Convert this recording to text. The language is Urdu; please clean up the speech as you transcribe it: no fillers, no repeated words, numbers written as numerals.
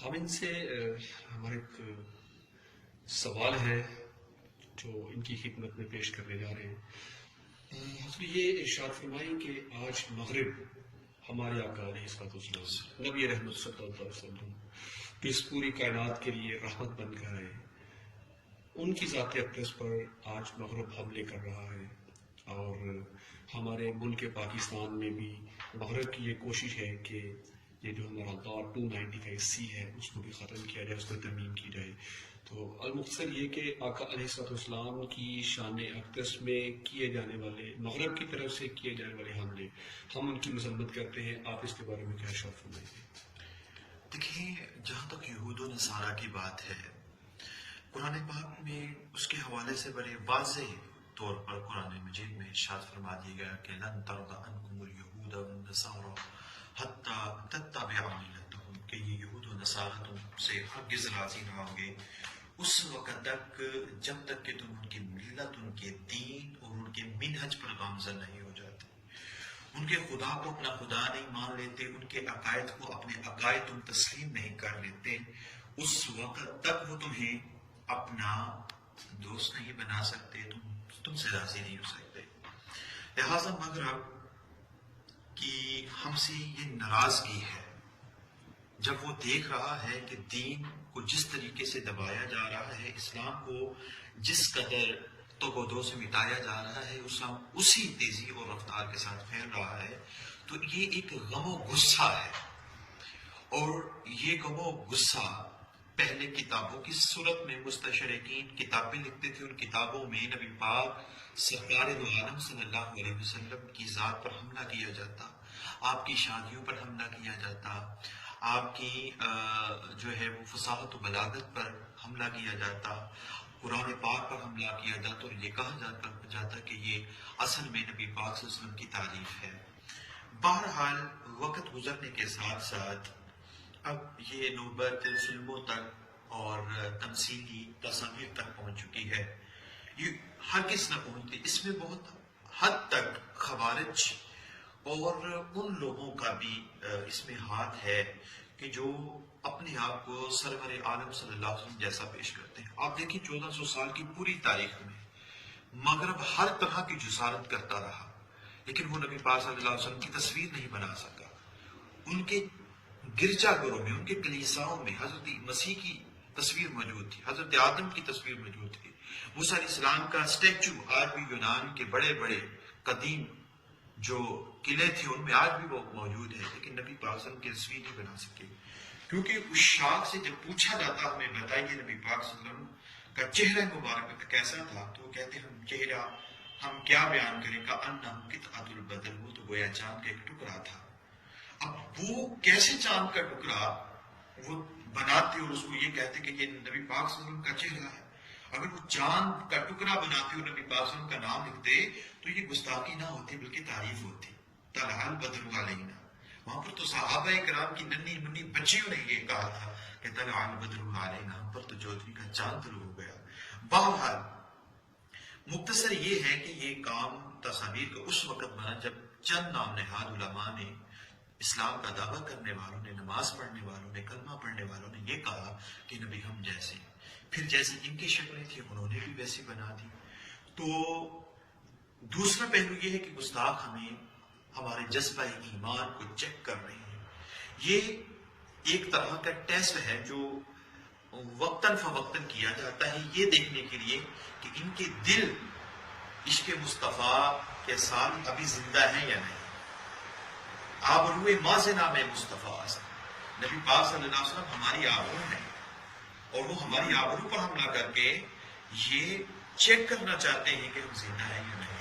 خامن سے ہمارا ایک سوال ہے جو ان کی خدمت میں پیش کرنے جا رہے ہیں۔ حضور یہ ارشاد فرمائیں کہ آج مغرب ہمارے آقا علیہ الصلوۃ والسلام نبی رحمت صلی اللہ علیہ وسلم جو اس پوری کائنات کے لیے رحمت بن کر آئے، ان کی ذات اقدس پر آج مغرب حملے کر رہا ہے، اور ہمارے ملک پاکستان میں بھی مغرب کی یہ کوشش ہے کہ یہ جو ہمارا دور 295C ہے اس کو بھی ختم کیا جائے، اس کو ترمیم کی جائے۔ تو المختصر یہ کہ آقا علیہ الصلوۃ والسلام کی شان اقدس میں کیے جانے والے مغرب کی طرف سے کیے جانے والے حملے، ہم ان کی مذمت کرتے ہیں۔ آپ اس کے بارے میں کیا ارشاد فرمائیں گے؟ دیکھیں، جہاں تک یہود و نصارہ کی بات ہے، قرآن پاک میں اس کے حوالے سے بڑے واضح طور پر قرآن مجید میں ارشاد فرما دیا گیا کہ لن ترضى عنكم اليهود والنصارى حتى تتبعوا ملتهم، کہ یہ یہود و نصارہ تم سے ہرگز راضی نہ ہوں گے اس وقت تک جب تک کہ تم ان کی ملت، ان کے دین اور ان کے منہج پر گامزن نہیں ہو جاتے، ان کے خدا کو اپنا خدا نہیں مان لیتے، ان کے عقائد کو اپنے عقائد تم تسلیم نہیں کر لیتے، اس وقت تک وہ تمہیں اپنا دوست نہیں بنا سکتے، تم سے راضی نہیں ہو سکتے۔ لہذا مغرب کی ہم سے یہ ناراضگی ہے جب وہ دیکھ رہا ہے کہ دین کو جس طریقے سے دبایا جا رہا ہے، اسلام کو جس قدر تو سے مٹایا جا رہا ہے، اسلام اسی تیزی اور رفتار کے ساتھ پھیل رہا ہے، تو یہ ایک غم و غصہ ہے، اور یہ غم و غصہ پہلے کتابوں کی صورت میں مستشرقین کتابیں لکھتے تھے، ان کتابوں میں نبی پاک سرکار دو عالم صلی اللہ علیہ وسلم کی ذات پر حملہ کیا جاتا، آپ کی شادیوں پر حملہ کیا جاتا، آپ کی جو ہے وہ فصاحت و بلاغت پر حملہ کیا جاتا، قرآن پاک پر حملہ کیا جاتا، اور یہ کہا جاتا کہ یہ اصل میں نبی پاک صلی اللہ علیہ وسلم کی تعریف ہے۔ بہرحال وقت گزرنے کے ساتھ ساتھ اب یہ نوبت فلموں تک اور تمثیلی تصاویر تک پہنچ چکی ہے، یہ ہرگز نہ پہنچتی۔ اس میں بہت حد تک خوارج اور ان لوگوں کا بھی اس میں ہاتھ ہے کہ جو اپنے آپ کو سرور عالم صلی اللہ علیہ وسلم جیسا پیش کرتے ہیں۔ آپ دیکھیں 1400 سال کی پوری تاریخ میں مغرب ہر طرح کی جسارت کرتا رہا، لیکن وہ نبی پاک صلی اللہ علیہ وسلم کی تصویر نہیں بنا سکا۔ ان کے گرجا گھروں میں، ان کے کلیساؤں میں حضرت مسیح کی تصویر موجود تھی، حضرت آدم کی تصویر موجود تھی، موسیٰ علیہ السلام کا اسٹیچو آج بھی یونان کے بڑے بڑے قدیم جو قلعے تھے ان میں آج بھی وہ موجود ہے، لیکن نبی پاک صلی اللہ علیہ وسلم کی تصویر نہیں بنا سکے، کیونکہ اس شاخ سے جب پوچھا جاتا ہمیں بتائیے نبی پاک صلی اللہ علیہ وسلم کا چہرہ مبارک کیسا تھا، تو وہ کہتے ہیں ہم چہرہ ہم کیا بیان کریں کا انہم قطعۃ البدر، وہ تو گویا چاند کا ایک ٹکڑا تھا۔ اب وہ کیسے چاند کا ٹکڑا وہ بناتے اور اس کو یہ کہتے کہ یہ نبی پاک صلی اللہ علیہ وسلم کا چہرہ ہے؟ اگر وہ چاند کا ٹکڑا بناتے اور نبی پاک صلی اللہ علیہ وسلم کا نام لکھتے تو یہ گستاخی نہ ہوتی بلکہ تعریف ہوتی۔ طلع البدر علینا، وہاں پر تو صحابہ کرام کی ننھی منی بچیوں نے یہ کہا تھا کہ طلع البدر علینا، ہم پر تو چودھری کا چاند طلوع ہو گیا۔ بہرحال مختصر یہ ہے کہ یہ کام تصاویر کا اس وقت بنا جب چند نام نہاد علماء نے، اسلام کا دعویٰ کرنے والوں نے، نماز پڑھنے والوں نے، کلمہ پڑھنے والوں نے یہ کہا کہ نبی ہم جیسے، پھر جیسی ان کی شکلیں تھیں انہوں نے بھی ویسی بنا دی۔ تو دوسرا پہلو یہ ہے کہ گستاخ ہمیں ہمارے جذبہ ایمان کو چیک کر رہے ہیں۔ یہ ایک طرح کا ٹیسٹ ہے جو وقتاً فوقتاً کیا جاتا ہے، یہ دیکھنے کے لیے کہ ان کے دل عشق مصطفیٰ کے ساتھ ابھی زندہ ہیں یا نہیں۔ آبروئے مازنا میں مصطفیٰ نبی پاک صلی اللہ علیہ وسلم ہماری آبرو ہیں، اور وہ ہماری آبرو پر حملہ کر کے یہ چیک کرنا چاہتے ہیں کہ ہم زندہ ہیں یا نہیں۔